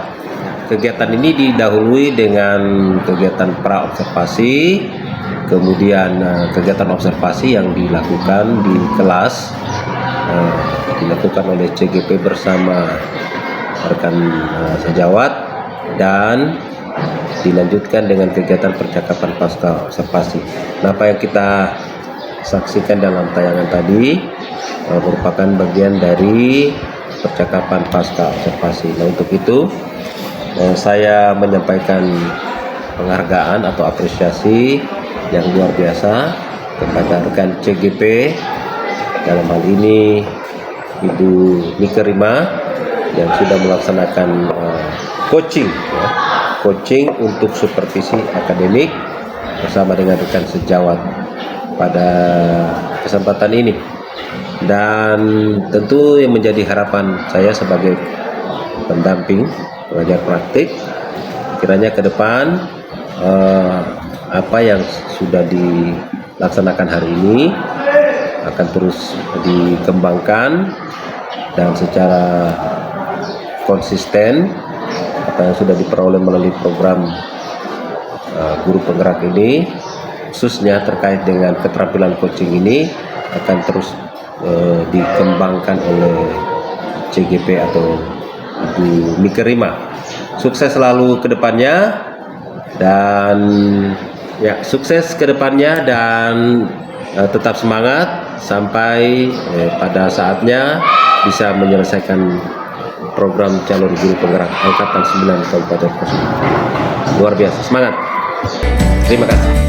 Kegiatan ini didahului dengan kegiatan pra-observasi, kemudian kegiatan observasi yang dilakukan di kelas, dilakukan oleh CGP bersama rekan sejawat, dan dilanjutkan dengan kegiatan percakapan pasca observasi. Nah, apa yang kita saksikan dalam tayangan tadi merupakan bagian dari percakapan pasca observasi. Nah, untuk itu saya menyampaikan penghargaan atau apresiasi yang luar biasa kepada rekan CGP, dalam hal ini Ibu Diterima, yang sudah melaksanakan coaching untuk supervisi akademik bersama dengan rekan sejawat pada kesempatan ini. Dan tentu yang menjadi harapan saya sebagai pendamping pengajar praktik, kiranya ke depan apa yang sudah dilaksanakan hari ini akan terus dikembangkan dan secara konsisten. Apa yang sudah diperoleh melalui program guru penggerak ini, khususnya terkait dengan keterampilan coaching ini, akan terus dikembangkan oleh CGP atau Ibu Diterima. Sukses selalu ke depannya, dan ya, sukses ke depannya, dan tetap semangat sampai pada saatnya bisa menyelesaikan program calon guru penggerak angkatan 9 Kabupaten Kota. Luar biasa, semangat. Terima kasih.